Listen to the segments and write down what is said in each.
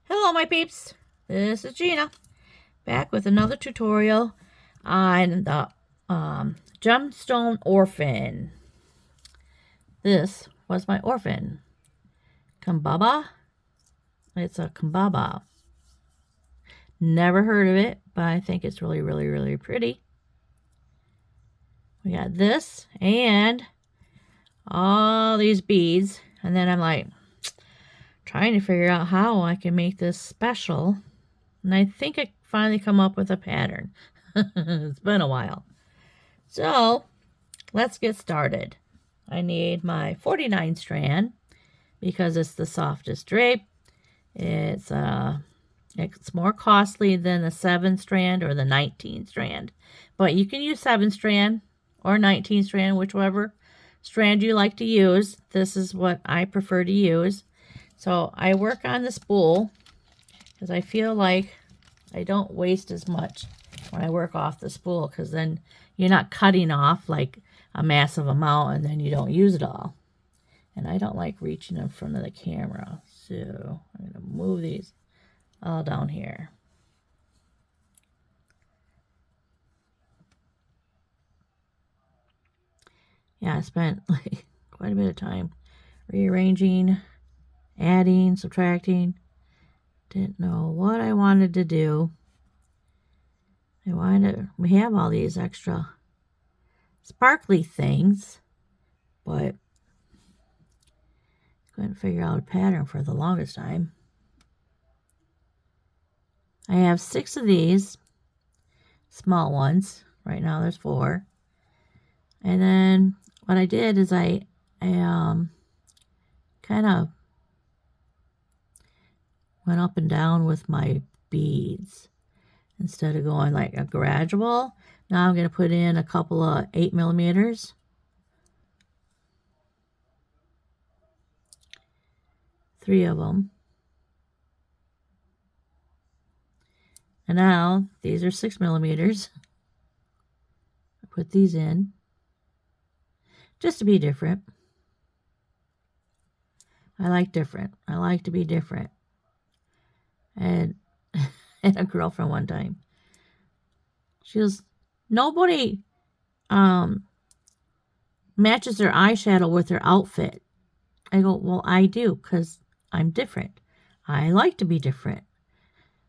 Hello my peeps, this is Gina, back with another tutorial on the Gemstone Orphan. This was my orphan, Kambaba. It's a Kambaba. Never heard of it, but I think it's really pretty. We got this and all these beads, and then I'm like trying to figure out how I can make this special. And I think I finally come up with a pattern. It's been a while. So let's get started. I need my 49 strand because it's the softest drape. It's more costly than the 7 strand or the 19 strand. But you can use 7 strand or 19 strand, whichever strand you like to use. This is what I prefer to use. So I work on the spool because I feel like I don't waste as much when I work off the spool, because then you're not cutting off like a massive amount and then you don't use it all. And I don't like reaching in front of the camera, so I'm going to move these all down here. Yeah, I spent like quite a bit of time rearranging, adding, subtracting. Didn't know what I wanted to do. We have all these extra sparkly things, but couldn't figure out a pattern for the longest time. I have 6 of these small ones. Right now there's 4. And then what I did is I kind of went up and down with my beads. Instead of going like a gradual, now I'm going to put in a couple of 8mm. Three of them. And now these are 6mm. I put these in just to be different. I like different. I like to be different. And I had a girlfriend one time. She goes, nobody matches their eyeshadow with their outfit. I go, well, I do, because I'm different. I like to be different.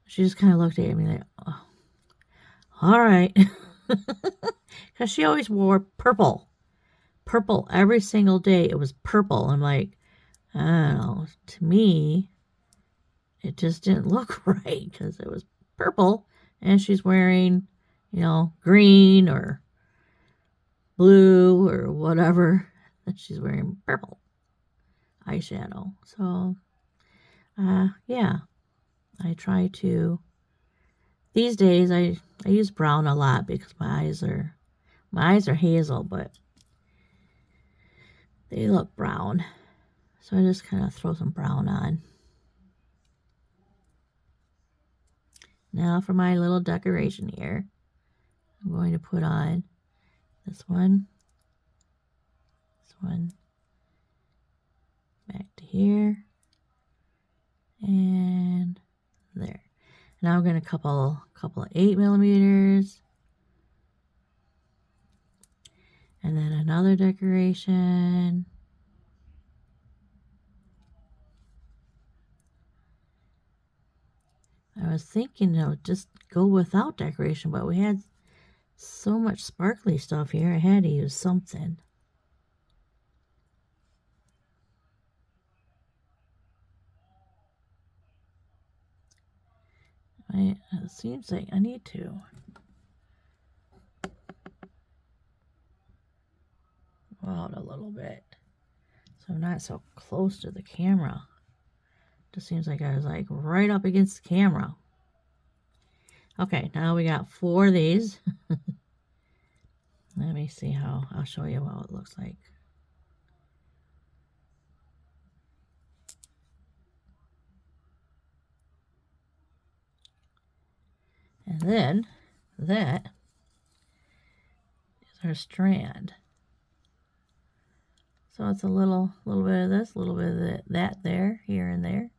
She just kind of looked at me like, oh, all right. Because she always wore purple. Purple every single day. It was purple. I'm like, I don't know. To me, it just didn't look right because it was purple. And she's wearing, green or blue or whatever. And she's wearing purple eyeshadow. So, yeah. I try to, these days I use brown a lot because my eyes are hazel, but they look brown. So I just kind of throw some brown on. Now for my little decoration here, I'm going to put on this one, back to here, and there. Now I'm going to couple of 8mm, and then another decoration. I was thinking just go without decoration, but we had so much sparkly stuff here, I had to use something. It seems like I need to go out a little bit so I'm not so close to the camera. Just seems like I was like right up against the camera. Okay, now we got 4 of these. Let me see how, I'll show you what it looks like. And then that is our strand. So it's a little bit of this, a little bit of that there, here and there.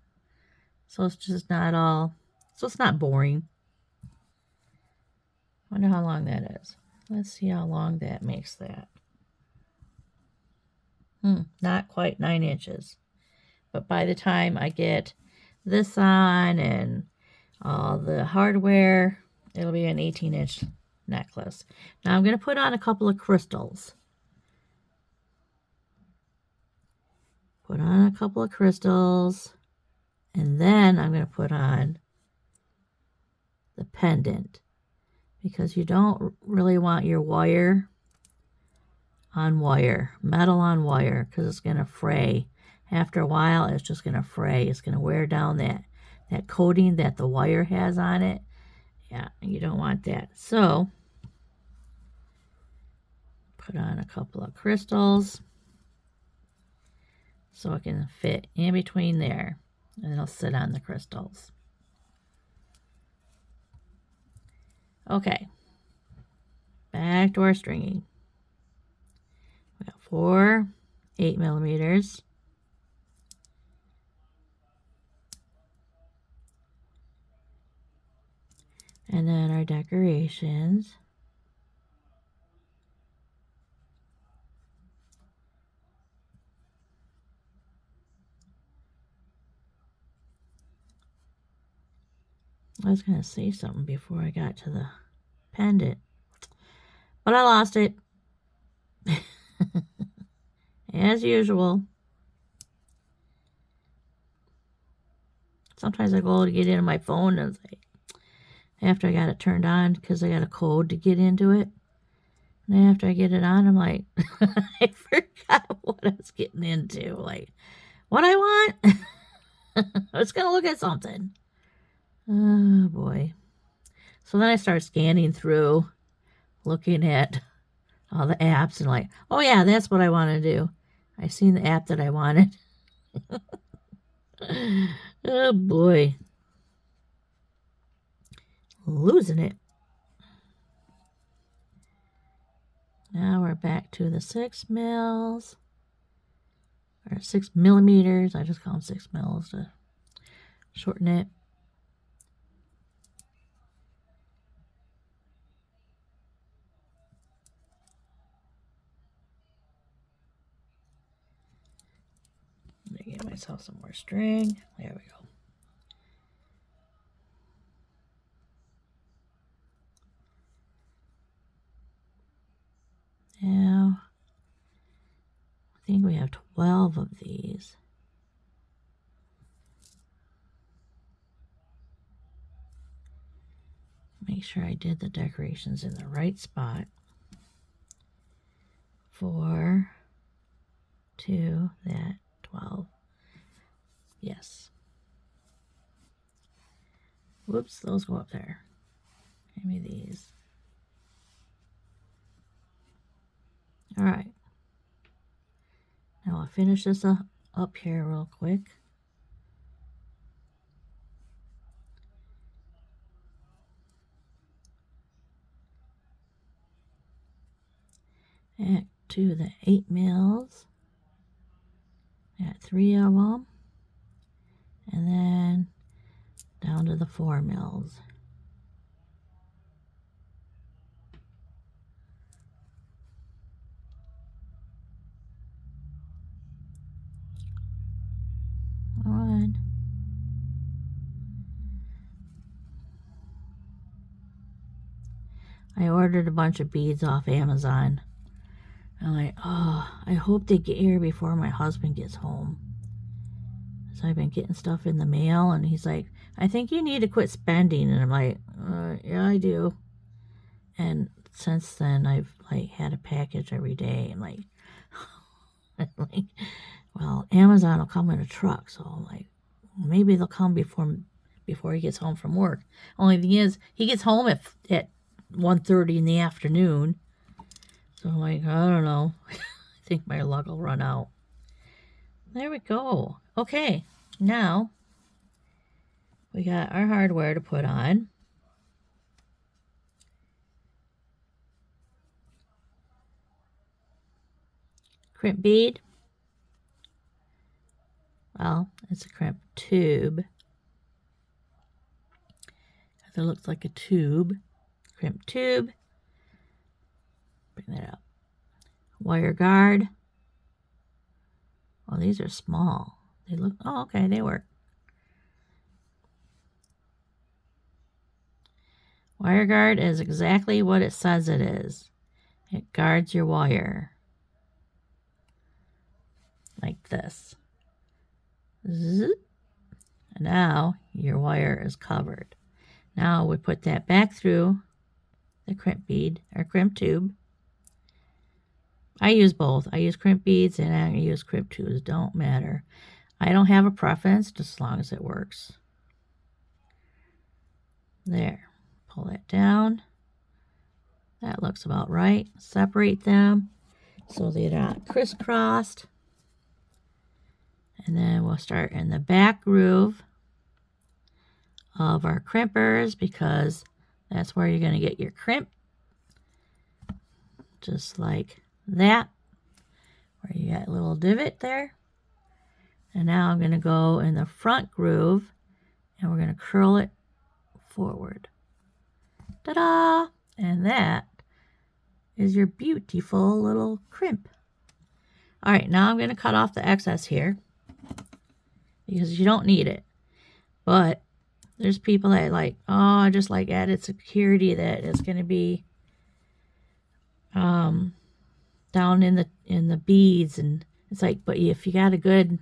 So it's just not all, so it's not boring. Wonder how long that is. Let's see how long that makes that. Not quite 9 inches. But by the time I get this on and all the hardware, it'll be an 18-inch necklace. Now I'm going to put on a couple of crystals. Put on a couple of crystals. And then I'm going to put on the pendant. Because you don't really want your wire on wire, metal on wire, because it's going to fray. After a while, it's just going to fray. It's going to wear down that coating that the wire has on it. Yeah, you don't want that. So, put on a couple of crystals so it can fit in between there. And it'll sit on the crystals. Okay. Back to our stringing. We got 4 8mm. And then our decorations. I was going to say something before I got to the pendant, but I lost it. As usual. Sometimes I go to get into my phone and it's like, after I got it turned on, because I got a code to get into it. And after I get it on, I'm like, I forgot what I was getting into. Like, what I want? I was going to look at something. Oh, boy. So then I start scanning through, looking at all the apps and like, oh, yeah, that's what I want to do. I seen the app that I wanted. Oh, boy. Losing it. Now we're back to the 6 mils. Or 6 millimeters. I just call them 6 mils to shorten it. Let me get myself some more string. There we go. Now, I think we have 12 of these. Make sure I did the decorations in the right spot. 4, 2, that, 12. Yes. Whoops, those go up there. Give me these. All right. Now I'll finish this up here real quick. Back to the 8 mils. Got 3 of them. And then down to the 4 mils. On. I ordered a bunch of beads off Amazon. I'm like, oh, I hope they get here before my husband gets home. So I've been getting stuff in the mail, and he's like, I think you need to quit spending. And I'm like, yeah, I do. And since then, I've like had a package every day. And like, like, well, Amazon will come in a truck, so I'm like, maybe they'll come before he gets home from work. Only thing is, he gets home at 1:30 in the afternoon. So I'm like, I don't know. I think my luck will run out. There we go. Okay, now we got our hardware to put on. Crimp bead. Well, it's a crimp tube. that looks like a tube. Crimp tube. Bring that up. Wire guard. Oh, these are small. They look, oh, okay, they work. Wire guard is exactly what it says it is. It guards your wire. Like this. Zip. And now your wire is covered. Now we put that back through the crimp bead or crimp tube. I use both. I use crimp beads and I use crimp tubes. Don't matter. I don't have a preference, just as long as it works. There. Pull that down. That looks about right. Separate them so they're not crisscrossed. And then we'll start in the back groove of our crimpers because that's where you're going to get your crimp. Just like that, where you got a little divot there. And now I'm going to go in the front groove and we're going to curl it forward. Ta-da! And that is your beautiful little crimp. All right, now I'm going to cut off the excess here because you don't need it. But there's people that like, oh, I just like added security that is going to be down in the beads, and it's like, but if you got a good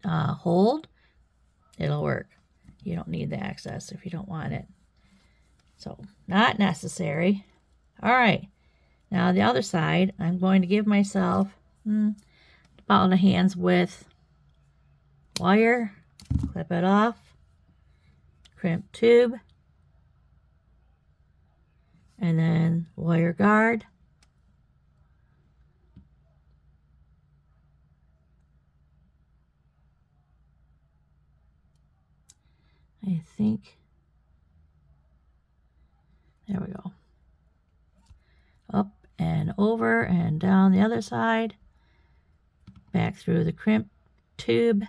hold, it'll work. You don't need the excess if you don't want it. So not necessary. All right, now the other side, I'm going to give myself about a hand's width wire, clip it off, crimp tube, and then wire guard. I think, there we go. Up and over and down the other side. Back through the crimp tube.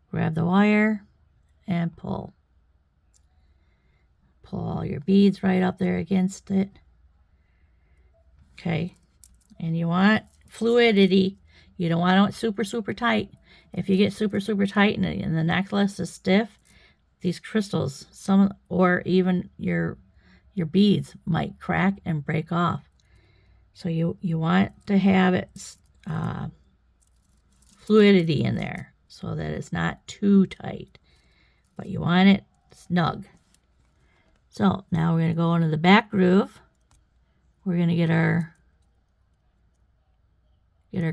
Grab the wire and pull. Pull all your beads right up there against it. Okay. And you want fluidity. You don't want it super, super tight. If you get super, super tight and the necklace is stiff, these crystals, or even your beads might crack and break off. So you want to have it fluidity in there so that it's not too tight, but you want it snug. So now we're going to go into the back groove. We're going to get our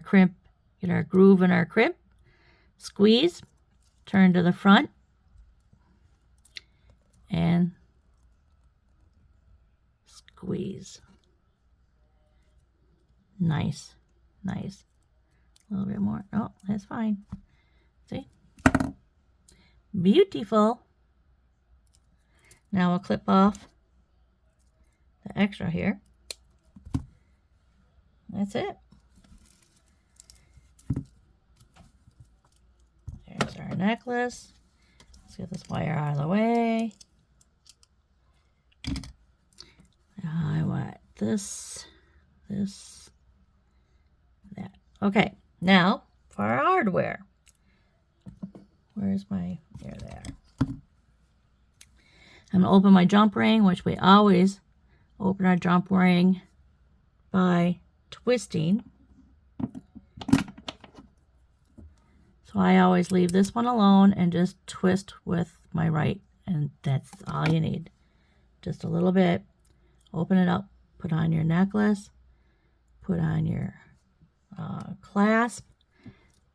crimp, get our groove in our crimp, squeeze, turn to the front, and squeeze. Nice, nice. A little bit more. Oh, that's fine. See? Beautiful. Now we'll clip off the extra here. That's it. There's our necklace. Let's get this wire out of the way. I want this, that. Okay, now for our hardware. Where's my, there they are. I'm going to open my jump ring, which we always open our jump ring by twisting. So I always leave this one alone and just twist with my right, and that's all you need. Just a little bit. Open it up, put on your necklace, put on your clasp,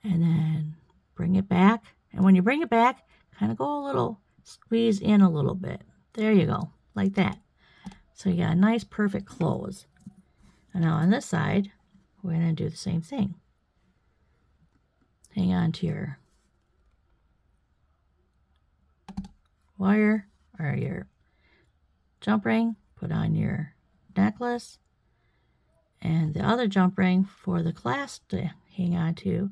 and then bring it back. And when you bring it back, kind of go a little, squeeze in a little bit. There you go, like that. So you got a nice, perfect close. And now on this side, we're going to do the same thing. Hang on to your wire or your jump ring, put on your necklace, and the other jump ring for the clasp to hang on to.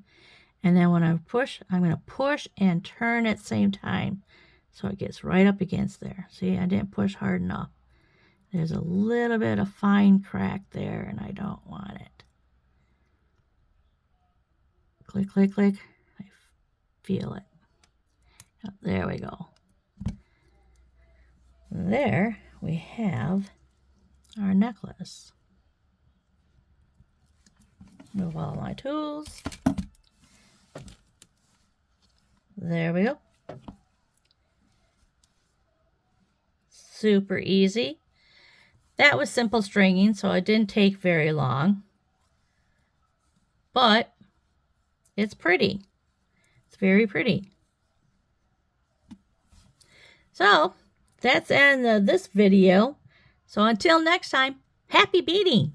And then when I push, I'm going to push and turn at the same time. So it gets right up against there. See, I didn't push hard enough. There's a little bit of fine crack there, and I don't want it. Click, click, click. I feel it. There we go. There we have our necklace. Move all my tools. There we go. Super easy. That was simple stringing, so it didn't take very long. But it's pretty. It's very pretty. So that's the end of this video. So until next time, happy beading!